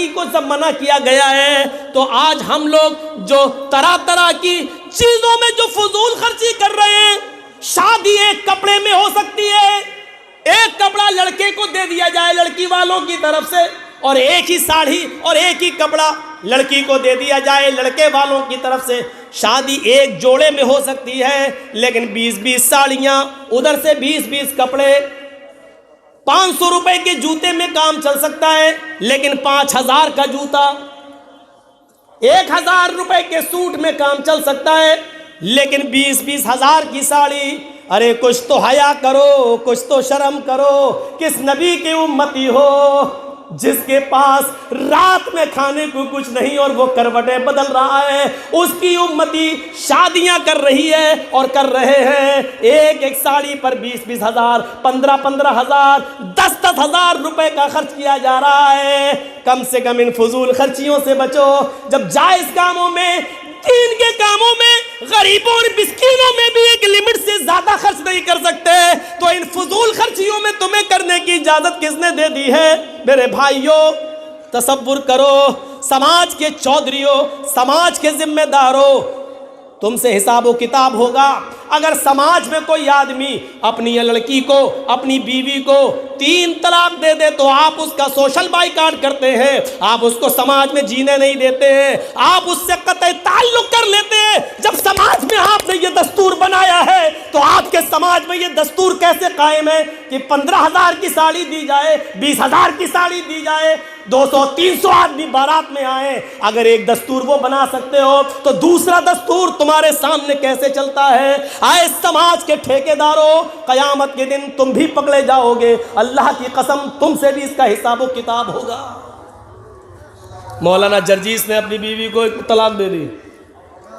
को जब मना किया गया है तो आज हम लोग जो तरह तरह की चीजों में जो फजूल खर्ची कर रहे हैं, शादी एक कपड़े में हो सकती है, एक कपड़ा लड़के को दे दिया जाए लड़की वालों की तरफ से, और एक ही साड़ी और एक ही कपड़ा लड़की को दे दिया जाए लड़के वालों की तरफ से। शादी एक जोड़े में हो सकती है, लेकिन 20-20 साड़ियां, उधर से 20-20 कपड़े, 500 रुपए के जूते में काम चल सकता है, लेकिन 5000 का जूता, 1000 रुपए के सूट में काम चल सकता है, लेकिन 20-20 हजार की साड़ी। अरे कुछ तो हया करो, कुछ तो शर्म करो। किस नबी की उम्मती हो जिसके पास रात में खाने को कुछ नहीं और वो करवटें बदल रहा है? उसकी उम्मती शादियां कर रही है और कर रहे हैं, एक एक साड़ी पर 20-20 हजार, 15-15 हजार, 10-10 हजार रुपए का खर्च किया जा रहा है। कम से कम इन फजूल खर्चियों से बचो। जब जायज कामों में, दीन के कामों में, गरीबों और मिस्कीनों में भी एक लिमिट से ज्यादा खर्च नहीं कर सकते, तो इन फजूल खर्चियों में तुम्हें करने की इजाजत किसने दे दी है? मेरे भाइयों, तसव्वुर करो, समाज के चौधरियों, समाज के जिम्मेदारों, तुमसे हिसाब किताब होगा। अगर समाज में कोई आदमी अपनी लड़की को, अपनी बीवी को 3 तलाक दे दे तो आप उसका सोशल बाइकाट करते हैं, आप उसको समाज में जीने नहीं देते हैं, आप उससे कतई ताल्लुक कर लेते हैं। जब समाज में आपने ये दस्तूर बनाया है तो आपके समाज में ये दस्तूर कैसे कायम है कि 15,000 की साड़ी दी जाए, 20,000 की साड़ी दी जाए, 200-300 आदमी बारात में आए? अगर एक दस्तूर वो बना सकते हो तो दूसरा दस्तूर तुम्हारे सामने कैसे चलता है? आए समाज के ठेकेदारों, कयामत के दिन तुम भी पकड़े जाओगे। अल्लाह की कसम, तुमसे भी इसका हिसाब किताब होगा। मौलाना जर्जीस ने अपनी बीवी को एक तलाक दे दी,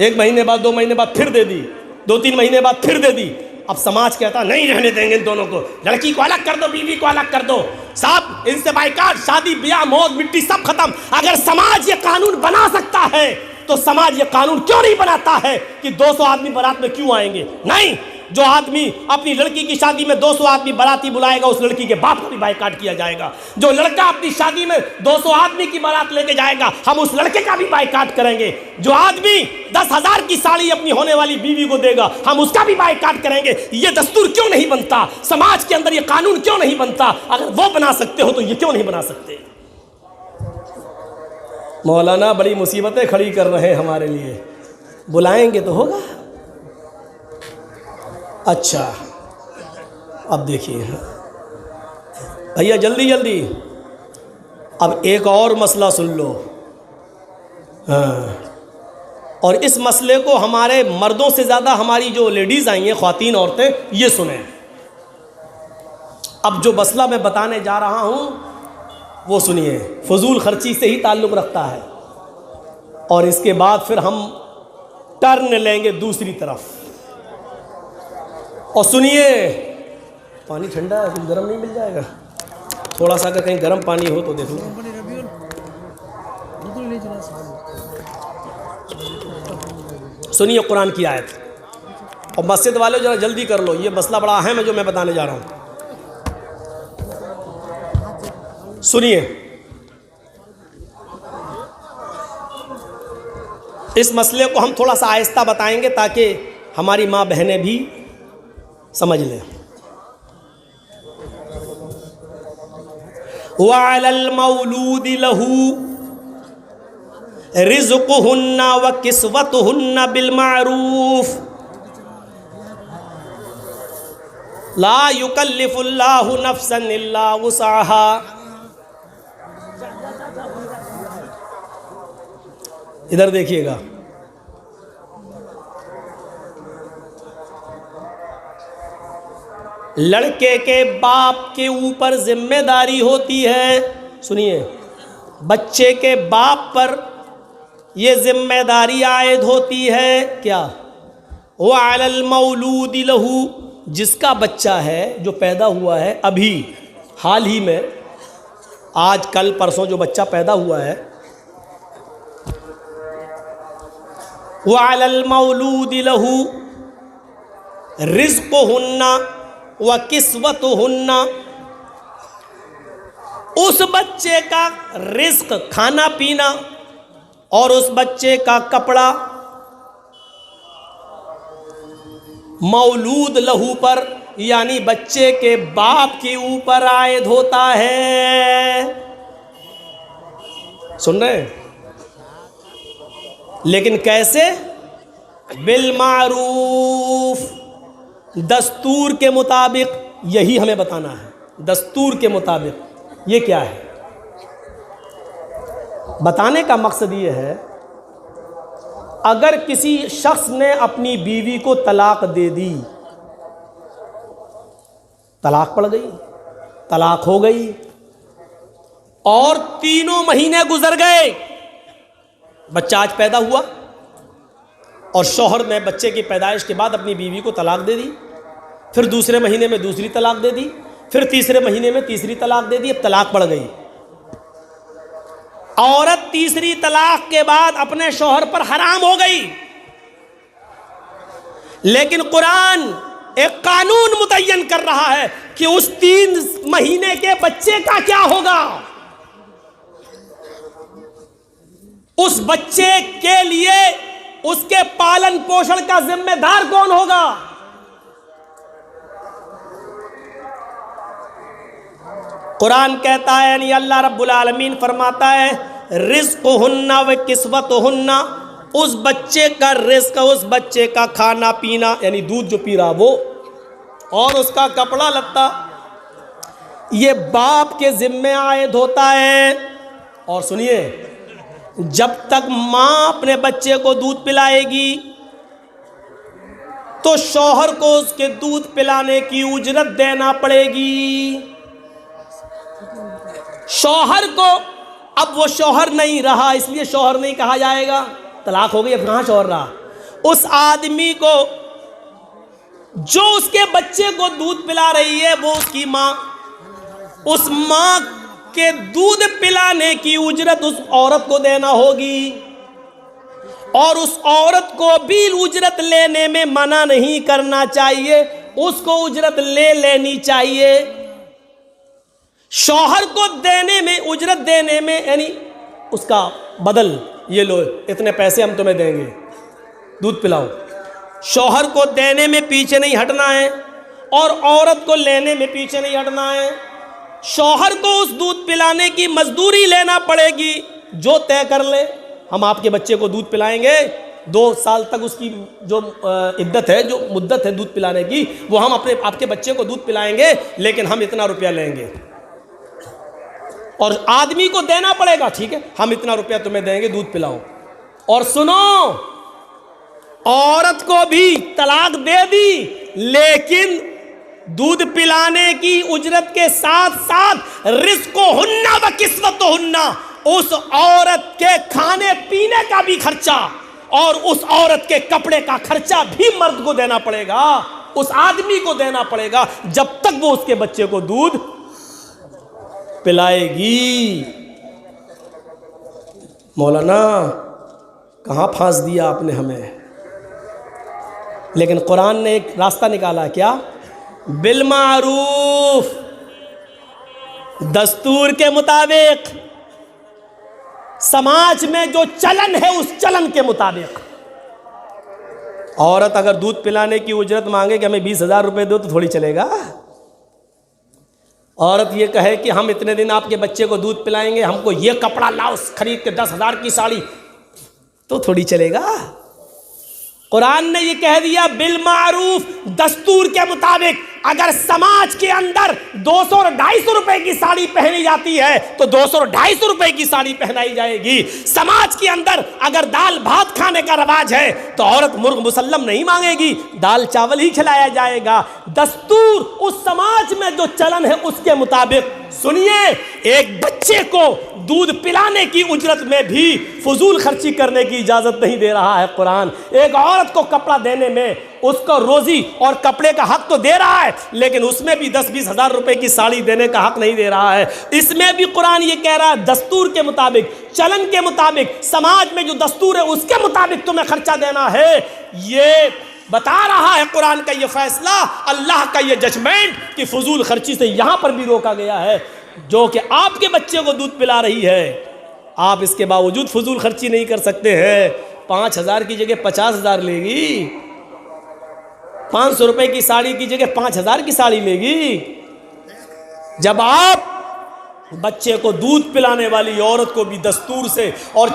1 महीने बाद, 2 महीने बाद फिर दे दी, 2-3 महीने बाद फिर दे दी। अब समाज कहता नहीं रहने देंगे इन दोनों को, लड़की को अलग कर दो, बीवी को अलग कर दो, साहब इनसे बाइकाट, शादी ब्याह मौत मिट्टी सब खत्म। अगर समाज ये कानून बना सकता है तो समाज ये कानून क्यों नहीं बनाता है कि 200 आदमी बारात में क्यों आएंगे? नहीं, जो आदमी अपनी लड़की की शादी में 200 आदमी बाराती बुलाएगा उस लड़की के बाप को भी बाइकाट किया जाएगा। जो लड़का अपनी शादी में 200 आदमी की बारात लेके जाएगा, हम उस लड़के का भी बाइकाट करेंगे। जो आदमी 10,000 की साड़ी अपनी होने वाली बीवी को देगा, हम उसका भी बाइकाट करेंगे। ये दस्तूर क्यों नहीं बनता? समाज के अंदर ये कानून क्यों नहीं बनता? अगर वो बना सकते हो तो ये क्यों नहीं बना सकते? मौलाना बड़ी मुसीबतें खड़ी कर रहे हैं हमारे लिए, बुलाएंगे तो होगा। अच्छा, अब देखिए भैया, जल्दी जल्दी अब एक और मसला सुन लो। हाँ, और इस मसले को हमारे मर्दों से ज़्यादा हमारी जो लेडीज़ आई हैं, ख्वातीन औरतें, ये सुने। अब जो मसला मैं बताने जा रहा हूँ वो सुनिए, फजूल खर्ची से ही ताल्लुक़ रखता है, और इसके बाद फिर हम टर्न लेंगे दूसरी तरफ। और सुनिए, पानी ठंडा है, कुछ गर्म नहीं मिल जाएगा? थोड़ा सा अगर कहीं गर्म पानी हो तो देख लो। सुनिए कुरान की आयत, और मस्जिद वाले जरा जल्दी कर लो, ये मसला बड़ा अहम है जो मैं बताने जा रहा हूँ। सुनिए, इस मसले को हम थोड़ा सा आहिस्ता बताएंगे ताकि हमारी माँ बहनें भी समझ लें। वअलल मौलूदि लहू रिज़्क़ुहुन्ना व किस्वतुहुन्ना बिल मारूफ ला युकल्लिफुल्लाहु नफ्सन इल्ला वुसअहा। इधर देखिएगा, लड़के के बाप के ऊपर जिम्मेदारी होती है। सुनिए, बच्चे के बाप पर यह जिम्मेदारी आयद होती है क्या? वअलल मौलूदि लहू, जिसका बच्चा है, जो पैदा हुआ है अभी हाल ही में, आज कल परसों जो बच्चा पैदा हुआ है, वअलल मौलूदि लहू रिज़्क़ुहुन्ना व किस्वतुहुन्ना, उस बच्चे का रिस्क खाना पीना और उस बच्चे का कपड़ा मौलूद लहू पर यानी बच्चे के बाप के ऊपर आयद होता है। सुन रहे हैं? लेकिन कैसे? बिल मारूफ, दस्तूर के मुताबिक। यही हमें बताना है, दस्तूर के मुताबिक। ये क्या है? बताने का मकसद ये है, अगर किसी शख्स ने अपनी बीवी को तलाक दे दी, तलाक पड़ गई, तलाक हो गई, और 3 महीने गुजर गए, बच्चा आज पैदा हुआ, और शौहर ने बच्चे की पैदाइश के बाद अपनी बीवी को तलाक दे दी, फिर दूसरे महीने में दूसरी तलाक दे दी, फिर तीसरे महीने में तीसरी तलाक दे दी। अब तलाक पड़ गई। औरत तीसरी तलाक के बाद अपने शौहर पर हराम हो गई। लेकिन कुरान एक कानून मुतय्यन कर रहा है कि उस 3 महीने के बच्चे का क्या होगा। उस बच्चे के लिए उसके पालन पोषण का जिम्मेदार कौन होगा? कुरान कहता है, यानी अल्लाह रब्बुल आलमीन फरमाता है, रिज़्क़ुहुन्ना व किस्वतुहुन्ना, उस बच्चे का रिस्क, उस बच्चे का खाना पीना यानी दूध जो पी रहा वो, और उसका कपड़ा लत्ता, ये बाप के जिम्मे आयद होता है। और सुनिए, जब तक माँ अपने बच्चे को दूध पिलाएगी तो शौहर को उसके दूध पिलाने की उजरत देना पड़ेगी। शौहर को, अब वो शौहर नहीं रहा इसलिए शौहर नहीं कहा जाएगा, तलाक हो गई, अब कहाँ शौहर रहा। उस आदमी को जो उसके बच्चे को दूध पिला रही है वो उसकी माँ, उस माँ के दूध पिलाने की उजरत उस औरत को देना होगी, और उस औरत को भी उजरत लेने में मना नहीं करना चाहिए, उसको उजरत ले लेनी चाहिए। शौहर को देने में, उजरत देने में, यानी उसका बदल, ये लो इतने पैसे हम तुम्हें देंगे, दूध पिलाओ। शौहर को देने में पीछे नहीं हटना है और औरत को लेने में पीछे नहीं हटना है। शौहर को उस दूध पिलाने की मजदूरी लेना पड़ेगी जो तय कर ले, हम आपके बच्चे को दूध पिलाएंगे, 2 साल तक उसकी जो इद्दत है, जो मुद्दत है दूध पिलाने की, वो हम आपके बच्चे को दूध पिलाएंगे, लेकिन हम इतना रुपया लेंगे। और आदमी को देना पड़ेगा, ठीक है हम इतना रुपया तुम्हें देंगे, दूध पिलाओ। और सुनो, औरत को भी तलाक दे दी, लेकिन दूध पिलाने की उजरत के साथ साथ रिज़्क़ुहुन्ना व किस्वतुहुन्ना, उस औरत के खाने पीने का भी खर्चा और उस औरत के कपड़े का खर्चा भी मर्द को देना पड़ेगा, उस आदमी को देना पड़ेगा, जब तक वो उसके बच्चे को दूध पिलाएगी। मौलाना कहाँ फांस दिया आपने हमें। लेकिन कुरान ने एक रास्ता निकाला, क्या? बिल मारूफ, दस्तूर के मुताबिक, समाज में जो चलन है उस चलन के मुताबिक। औरत अगर दूध पिलाने की उजरत मांगे कि हमें 20,000 रुपए दो तो थोड़ी चलेगा। औरत ये कहे कि हम इतने दिन आपके बच्चे को दूध पिलाएंगे, हमको ये कपड़ा लाओ खरीद के 10,000 की साड़ी, तो थोड़ी चलेगा। कुरान ने ये कह दिया बिल मारूफ, दस्तूर के मुताबिक। अगर समाज के अंदर 200 और 250 रुपए की साड़ी पहनी जाती है तो 200 और 250 रुपए की साड़ी पहनाई जाएगी। समाज के अंदर अगर दाल भात खाने का रवाज है तो औरत मुर्ग मुसल्लम नहीं मांगेगी, दाल चावल ही खिलाया जाएगा। दस्तूर उस समाज में जो चलन है उसके मुताबिक। सुनिए, एक बच्चे को दूध पिलाने की उजरत में भी फजूल खर्ची करने की इजाजत नहीं दे रहा है कुरान। एक औरत को कपड़ा देने में उसको रोजी और कपड़े का हक तो दे रहा है, लेकिन उसमें भी 10-20 हज़ार रुपए की साड़ी देने का हक नहीं दे रहा है। इसमें भी कुरान ये कह रहा है दस्तूर के मुताबिक, चलन के मुताबिक, समाज में जो दस्तूर है उसके मुताबिक तुम्हें खर्चा देना है। ये बता रहा है कुरान का ये फैसला, अल्लाह का ये जजमेंट कि फजूल खर्ची से यहां पर भी रोका गया है। जो कि आपके बच्चे को दूध पिला रही है, आप इसके बावजूद फजूल खर्ची नहीं कर सकते हैं। 5,000 की जगह 50,000 लेगी, 500 रुपए की साड़ी की जगह 5,000 की साड़ी लेगी। जब आप बच्चे को दूध पिलाने वाली औरत को भी दस्तूर से और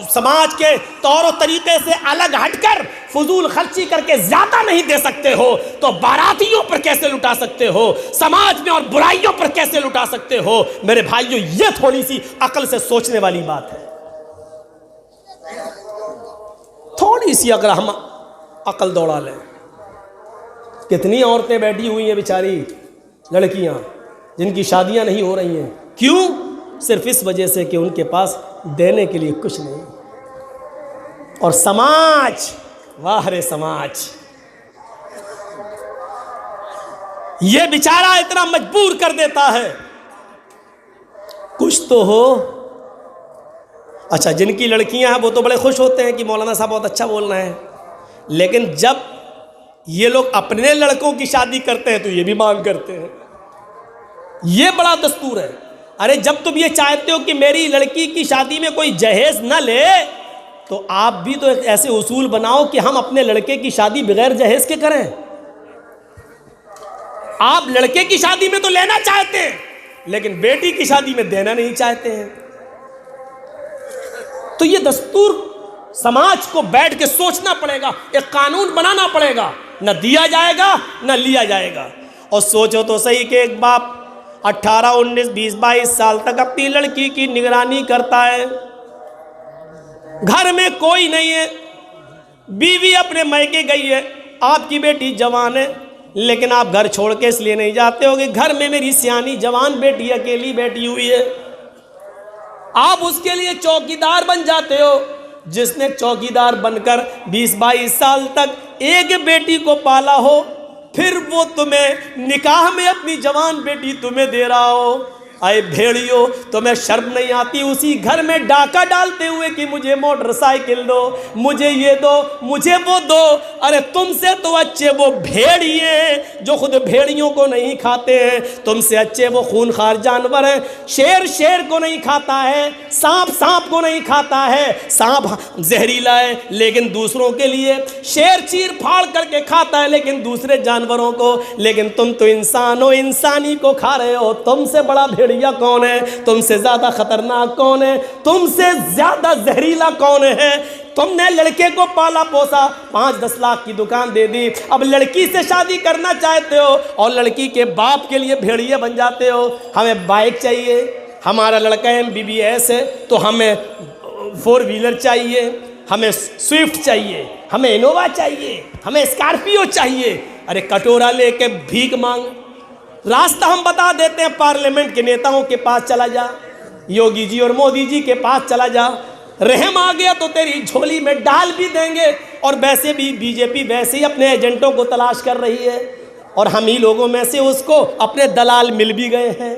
समाज के तौर तरीके से अलग हटकर फजूल खर्ची करके ज्यादा नहीं दे सकते हो, तो बारातियों पर कैसे लुटा सकते हो, समाज में और बुराइयों पर कैसे लुटा सकते हो? मेरे भाइयों, ये थोड़ी सी अकल से सोचने वाली बात है। थोड़ी सी अगर हम अकल दौड़ा लें। कितनी औरतें बैठी हुई हैं बेचारी लड़कियां जिनकी शादियां नहीं हो रही हैं। क्यों? सिर्फ इस वजह से कि उनके पास देने के लिए कुछ नहीं। और समाज, वाह रे समाज, ये बेचारा इतना मजबूर कर देता है। कुछ तो हो। अच्छा, जिनकी लड़कियां हैं वो तो बड़े खुश होते हैं कि मौलाना साहब बहुत अच्छा बोल रहे हैं, लेकिन जब ये लोग अपने लड़कों की शादी करते हैं तो ये भी मांग करते हैं। ये बड़ा दस्तूर है। अरे जब तुम ये चाहते हो कि मेरी लड़की की शादी में कोई जहेज न ले, तो आप भी तो एक ऐसे उसूल बनाओ कि हम अपने लड़के की शादी बगैर जहेज के करें। आप लड़के की शादी में तो लेना चाहते हैं, लेकिन बेटी की शादी में देना नहीं चाहते हैं। तो ये दस्तूर समाज को बैठ के सोचना पड़ेगा, एक कानून बनाना पड़ेगा। न दिया जाएगा न लिया जाएगा। और सोचो तो सही कि एक बाप 18, 19, 20, 22 साल तक अपनी लड़की की निगरानी करता है, घर में कोई नहीं है, बीवी अपने मायके गई है, आपकी बेटी जवान है, लेकिन आप घर छोड़ के इसलिए नहीं जाते हो कि घर में मेरी सियानी जवान बेटी अकेली बैठी हुई है। आप उसके लिए चौकीदार बन जाते हो। जिसने चौकीदार बनकर 20-22 साल तक एक बेटी को पाला हो, फिर वो तुम्हें निकाह में अपनी जवान बेटी तुम्हें दे रहा हो। आए भेड़ियो, तुम्हें शर्म नहीं आती उसी घर में डाका डालते हुए कि मुझे मोटरसाइकिल दो, मुझे ये दो, मुझे वो दो। अरे तुमसे तो अच्छे वो भेड़िए जो खुद भेड़ियों को नहीं खाते हैं, तुमसे अच्छे वो खूनखार जानवर हैं। शेर शेर को नहीं खाता है, सांप सांप को नहीं खाता है। सांप जहरीला है लेकिन दूसरों के लिए, शेर चीर फाड़ करके खाता है लेकिन दूसरे जानवरों को, लेकिन तुम तो इंसान हो, इंसानी को खा रहे हो। तुमसे बड़ा भेड़िया कौन है? तुमसे ज्यादा खतरनाक कौन है? तुमसे ज्यादा जहरीला कौन है? तुमने लड़के को पाला पोसा, 5-10 लाख की दुकान दे दी, अब लड़की से शादी करना चाहते हो और लड़की के बाप के लिए भेड़िए बन जाते हो। हमें बाइक चाहिए, हमारा लड़का MBBS है तो हमें 4 व्हीलर चाहिए, हमें स्विफ्ट चाहिए, हमें इनोवा चाहिए, हमें स्कॉर्पियो चाहिए। अरे कटोरा लेके भीख मांग। रास्ता हम बता देते हैं, पार्लियामेंट के नेताओं के पास चला जा, योगी जी और मोदी जी के पास चला जा, रहम आ गया तो तेरी झोली में डाल भी देंगे। और वैसे भी बीजेपी वैसे ही अपने एजेंटों को तलाश कर रही है और हम ही लोगों में से उसको अपने दलाल मिल भी गए हैं।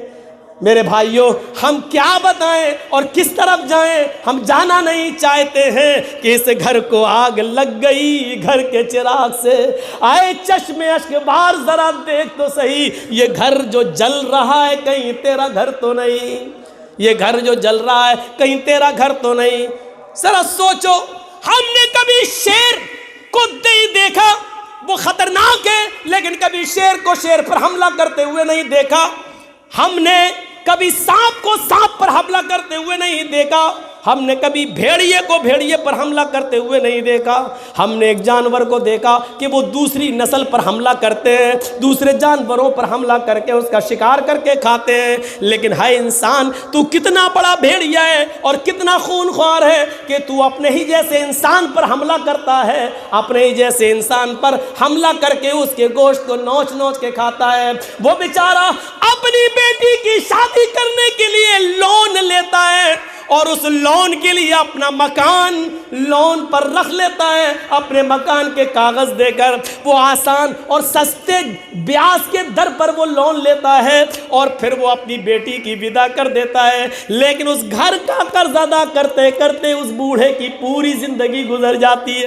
मेरे भाइयों, हम क्या बताएं और किस तरफ जाएं? हम जाना नहीं चाहते हैं कि इस घर को आग लग गई घर के चिराग से। आए चश्मे अश्कबार जरा देख तो सही, ये घर जो जल रहा है कहीं तेरा घर तो नहीं, ये घर जो जल रहा है कहीं तेरा घर तो नहीं। जरा सोचो, हमने कभी शेर को नहीं देखा, वो खतरनाक है, लेकिन कभी शेर को शेर पर हमला करते हुए नहीं देखा। हमने कभी सांप को सांप पर हमला करते हुए नहीं देखा। हमने कभी भेड़िए को भेड़िए पर हमला करते हुए नहीं देखा। हमने एक जानवर को देखा कि वो दूसरी नस्ल पर हमला करते हैं, दूसरे जानवरों पर हमला करके उसका शिकार करके खाते हैं। लेकिन हाय इंसान, तू कितना बड़ा भेड़िया है और कितना खूनख्वार है कि तू अपने ही जैसे इंसान पर हमला करता है, अपने ही जैसे इंसान पर हमला करके उसके गोश्त को नोच नोच के खाता है। वो बेचारा अपनी बेटी की शादी करने के लिए लोन लेता है और उस लोन के लिए अपना मकान लोन पर रख लेता है। अपने मकान के कागज देकर वो आसान और सस्ते ब्याज के दर पर वो लोन लेता है और फिर वो अपनी बेटी की विदा कर देता है। लेकिन उस घर का कर्ज अदा करते करते उस बूढ़े की पूरी जिंदगी गुजर जाती है।